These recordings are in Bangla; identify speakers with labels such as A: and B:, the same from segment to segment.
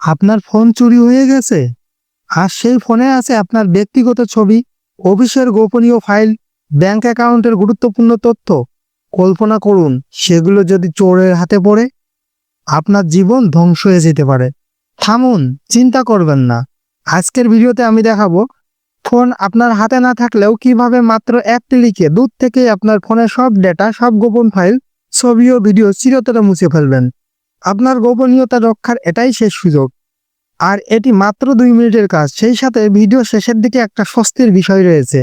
A: আপনার ফোন চুরি হয়ে গেছে, আর সেই ফোনে আছে আপনার ব্যক্তিগত ছবি, অফিসের গোপনীয় ফাইল, ব্যাংক অ্যাকাউন্টের গুরুত্বপূর্ণ তথ্য। কল্পনা করুন সেগুলো যদি চোরের হাতে পড়ে, আপনার জীবন ধ্বংস হয়ে যেতে পারে। থামুন, চিন্তা করবেন না। আজকের ভিডিওতে আমি দেখাবো ফোন আপনার হাতে না থাকলেও কিভাবে মাত্র এক ক্লিকে দূর থেকে আপনার ফোনের সব ডেটা, সব গোপন ফাইল, ছবি ও ভিডিও চিরতরে মুছে ফেলবেন। আপনার গোপনীয়তা রক্ষার এটাই শেষ সুযোগ। আর এটি মাত্র 2 মিনিটের কাজ, সেই সাথে ভিডিও শেষের দিকে একটা স্বস্তির বিষয় রয়েছে।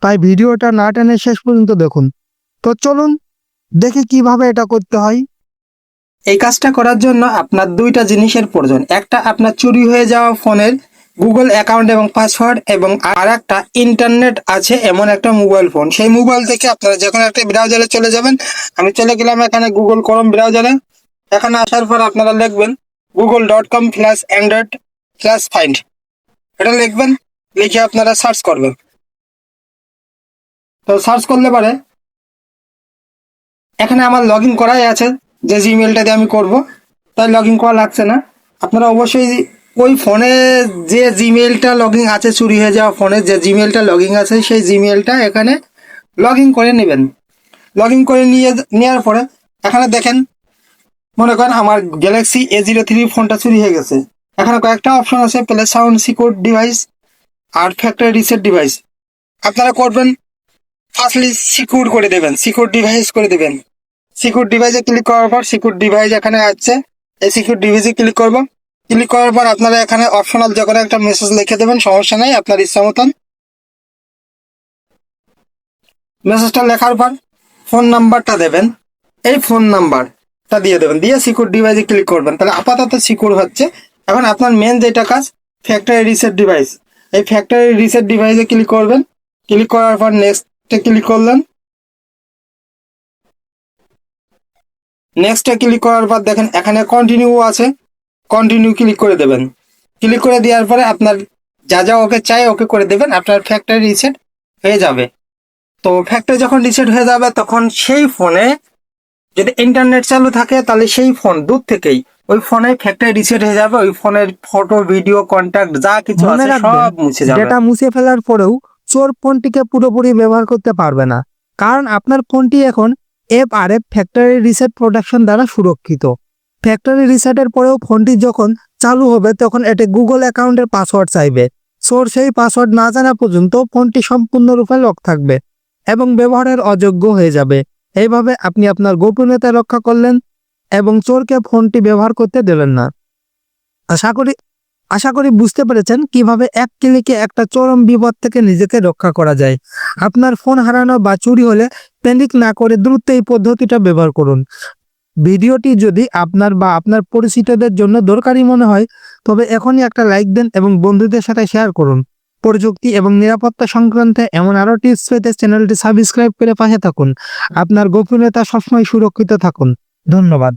A: তাই ভিডিওটা না টেনে শেষ পর্যন্ত দেখুন। তো চলুন দেখে কিভাবে এটা করতে হয়।
B: এই কাজটা করার জন্য আপনার দুইটা জিনিসের প্রয়োজন। একটা আপনার চুরি হয়ে যাওয়া ফোনের গুগল অ্যাকাউন্ট এবং পাসওয়ার্ড, এবং আর একটা ইন্টারনেট আছে এমন একটা মোবাইল ফোন। সেই মোবাইল থেকে আপনারা যে কোনো একটা ব্রাউজারে চলে যাবেন। আমি চলে গেলাম এখানে গুগল ক্রোম ব্রাউজারে। এখানে আসার পর আপনারা লিখবেন google.com/android/find। এটা লিখবেন, লিখে আপনারা সার্চ করবেন। তো সার্চ করলে পরে এখানে আমার লগ ইন করাই আছে, যে জিমেলটা দিয়ে আমি করব, তাই লগ ইন করা লাগছে না। আপনারা অবশ্যই ওই ফোনে যে জিমেলটা লগ ইন আছে, চুরি হয়ে যাওয়া ফোনে যে জিমেলটা লগ ইন আছে, সেই জিমেলটা এখানে লগ ইন করে নেবেন। লগ ইন করে নেওয়ার পরে এখানে দেখেন, মনে করেন আমার গ্যালাক্সি A03 ফোনটা চুরি হয়ে গেছে। এখানে কয়েকটা অপশন আছে, প্লে সাউন্ড সিকিউর ডিভাইস আর ফ্যাক্টরি রিসেট ডিভাইস। আপনারা করবেন ফার্স্টলি সিকিউর করে দেবেন, সিকিউর ডিভাইস করে দেবেন। সিকিউর ডিভাইসে ক্লিক করার পর সিকিউর ডিভাইস এখানে আসছে, এই সিকিউর ডিভাইসে ক্লিক করব। ক্লিক করার পর আপনারা এখানে অপশনাল যে কোনো একটা মেসেজ লিখে দেবেন, সমস্যা নাই, আপনার ইচ্ছা মতন। মেসেজটা লেখার পর ফোন নাম্বারটা দেবেন, এই ফোন নাম্বারটা দিয়ে দেবেন, দিয়ে সিকিউর ডিভাইসে ক্লিক করবেন। তাহলে আপাতত সিকিউর হচ্ছে। এখন আপনার মেন যেটা কাজ, ফ্যাক্টরি রিসেট ডিভাইস, এই ফ্যাক্টরি রিসেট ডিভাইসে ক্লিক করবেন। ক্লিক করার পর নেক্সটে ক্লিক করলেন। নেক্সটে ক্লিক করার পর দেখেন এখানে কন্টিনিউ আছে, কন্টিনিউ ক্লিক করে দেবেন। ক্লিক করে দেওয়ার পরে আপনার যা যা ওকে চাই ওকে করে দেবেন, আপনার ফ্যাক্টরি রিসেট হয়ে যাবে। তো ফ্যাক্টরি যখন রিসেট হয়ে যাবে তখন সেই ফোনে যদি ইন্টারনেট চালু থাকে, তাহলে সেই ফোন দূর থেকেই ওই ফোনে ফ্যাক্টরি রিসেট হয়ে যাবে। ওই ফোনের ফটো, ভিডিও, কন্ট্যাক্ট যা কিছু
A: মনে
B: আছে
A: রাখবেন,
B: সব মুছে যাবে।
A: ডেটা মুছে ফেলার পরেও চোর ফোনটিকে পুরোপুরি ব্যবহার করতে পারবে না, কারণ আপনার ফোনটি এখন FRF ফ্যাক্টরি রিসেট প্রোটেকশন দ্বারা সুরক্ষিত। ফ্যাক্টরি রিসেটের পরেও ফোনটি যখন চালু হবে তখন এটি গুগল অ্যাকাউন্টের পাসওয়ার্ড চাইবে। চোর সেই পাসওয়ার্ড না জানা পর্যন্ত ফোনটি সম্পূর্ণরূপে লক থাকবে এবং ব্যবহারের অযোগ্য হয়ে যাবে। এইভাবে আপনি আপনার গোপনীয়তা রক্ষা করলেন এবং চোরকে ফোনটি ব্যবহার করতে দিলেন না। আশা করি বুঝতে পেরেছেন কিভাবে এক ক্লিকে একটা চরম বিপদ থেকে নিজেকে রক্ষা করা যায়। আপনার ফোন হারানো বা চুরি হলে প্যানিক না করে দ্রুত এই পদ্ধতিটা ব্যবহার করুন। ভিডিওটি যদি আপনার বা আপনার পরিচিতদের জন্য দরকারি মনে হয় তবে এখনই একটা লাইক দেন এবং বন্ধুদের সাথে শেয়ার করুন। প্রযুক্তি এবং নিরাপত্তা সংক্রান্তে এমন আরো টিপস পেতে চ্যানেলটি সাবস্ক্রাইব করে পাশে থাকুন। আপনার গোপনীয়তা সবসময় সুরক্ষিত থাকুন। ধন্যবাদ।